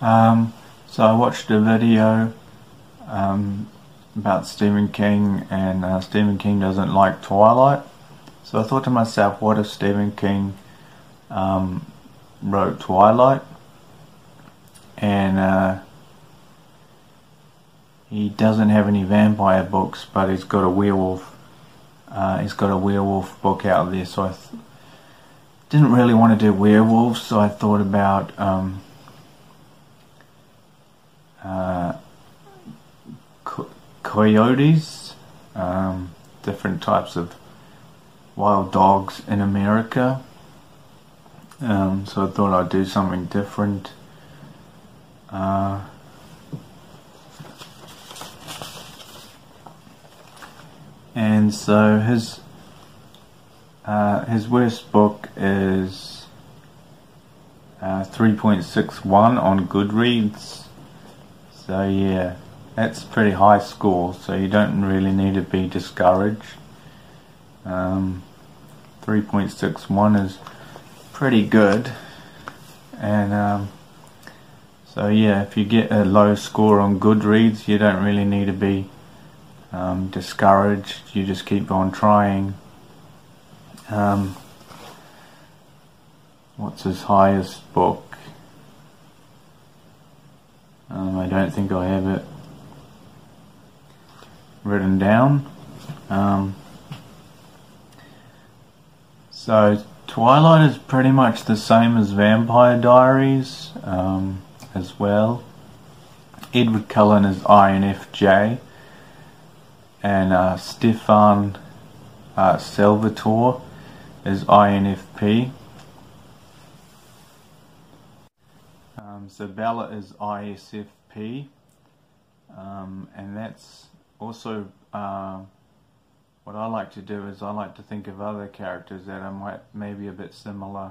So I watched a video about Stephen King, and Stephen King doesn't like Twilight. So I thought to myself, what if Stephen King wrote Twilight, and he doesn't have any vampire books, but he's got a werewolf. He's got a werewolf book out there. So I didn't really want to do werewolves, so I thought about coyotes, different types of wild dogs in America. So I thought I'd do something different. And so his worst book is 3.61 on Goodreads. So yeah, that's a pretty high score, so you don't really need to be discouraged. 3.61 is pretty good, and so yeah, if you get a low score on Goodreads, you don't really need to be discouraged. You just keep on trying. What's his highest book? I don't think I have it written down. So Twilight is pretty much the same as Vampire Diaries as well. Edward Cullen is INFJ, and Stefan Salvatore is INFP. So Bella is ISFP, and that's also what I like to do is I like to think of other characters that are maybe a bit similar.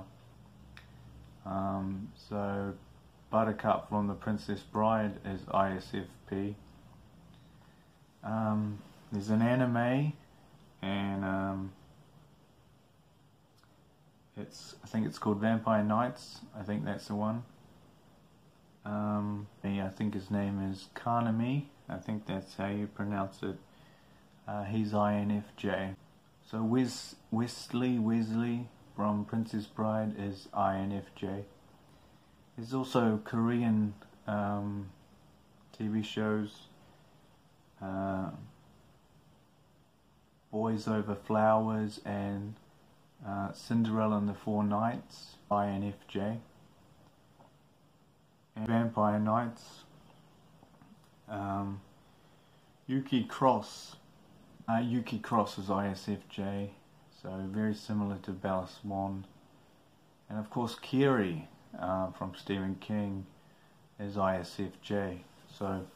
So Buttercup from The Princess Bride is ISFP. There's an anime, and I think it's called Vampire Nights. I think that's the one. I think his name is Kanami. I think that's how you pronounce it. He's INFJ. So Wesley from Princess Bride is INFJ. There's also Korean TV shows. Boys Over Flowers and Cinderella and the Four Knights, INFJ. And Vampire Nights, Yuki Cross is ISFJ, so very similar to Bella Swan. And of course Carrie from Stephen King is ISFJ, so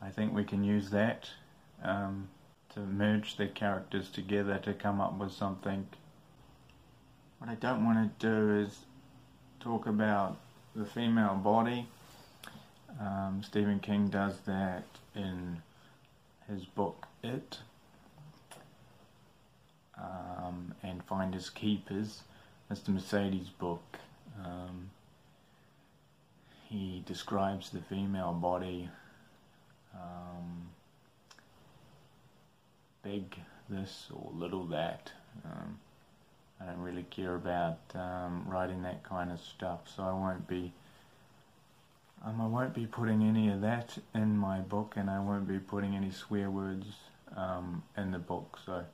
I think we can use that to merge the characters together to come up with something. What I don't want to do is talk about the female body. Stephen King does that in his book It, and Finders Keepers, Mr. Mercedes' book. He describes the female body, big this or little that. I don't really care about writing that kind of stuff, so I won't be putting any of that in my book, and I won't be putting any swear words in the book. So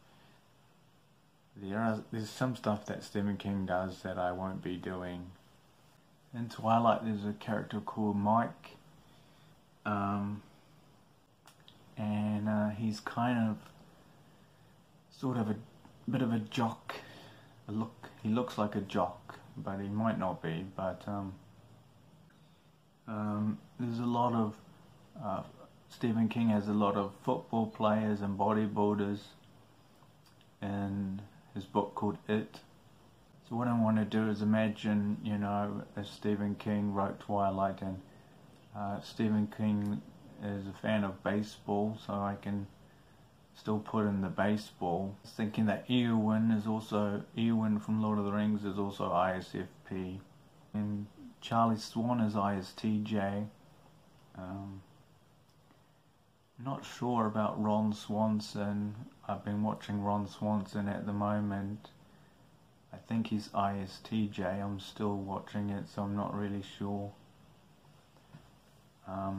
there's some stuff that Stephen King does that I won't be doing. In Twilight there's a character called Mike, and he's kind of sort of a bit of a jock. He looks like a jock, but he might not be. But there's a lot of Stephen King has a lot of football players and bodybuilders in his book called It. So what I want to do is imagine, if Stephen King wrote Twilight, and Stephen King is a fan of baseball, so I can still put in the baseball. I was thinking that Eowyn from Lord of the Rings is also ISFP. And Charlie Swan is ISTJ. Not sure about Ron Swanson. I've been watching Ron Swanson at the moment. I think he's ISTJ. I'm still watching it, so I'm not really sure. I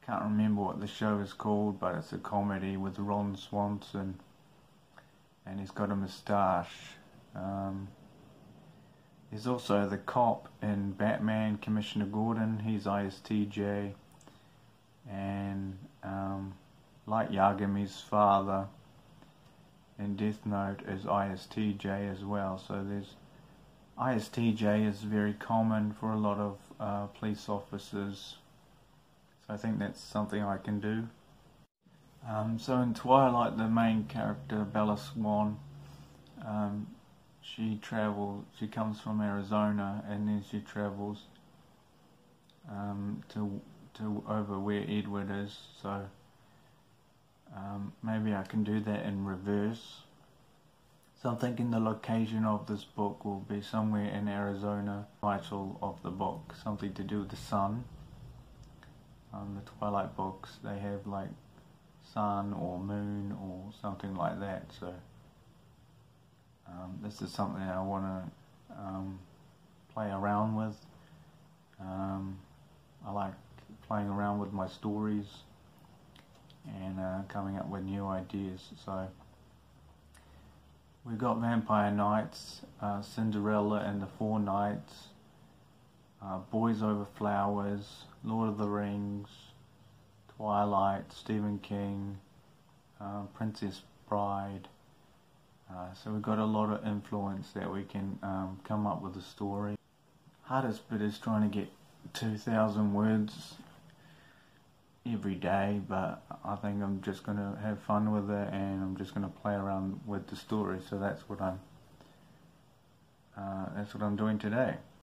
can't remember what the show is called, but it's a comedy with Ron Swanson, and he's got a moustache. There's also the cop in Batman, Commissioner Gordon. He's ISTJ, and Light Yagami's father in Death Note is ISTJ as well. So there's ISTJ is very common for a lot of police officers. So I think that's something I can do. So in Twilight, the main character, Bella Swan, she comes from Arizona, and then she travels to over where Edward is. So maybe I can do that in reverse. So I'm thinking the location of this book will be somewhere in Arizona. Title of the book, something to do with the sun. The Twilight books, they have like sun or moon or something like that. So this is something I want to play around with. I like playing around with my stories and coming up with new ideas. So we've got Vampire Nights, Cinderella and the Four Knights, Boys Over Flowers, Lord of the Rings, Twilight, Stephen King, Princess Bride. So we've got a lot of influence that we can come up with a story. Hardest bit is trying to get 2,000 words every day, but I think I'm just going to have fun with it, and I'm just going to play around with the story. So that's what I'm doing today.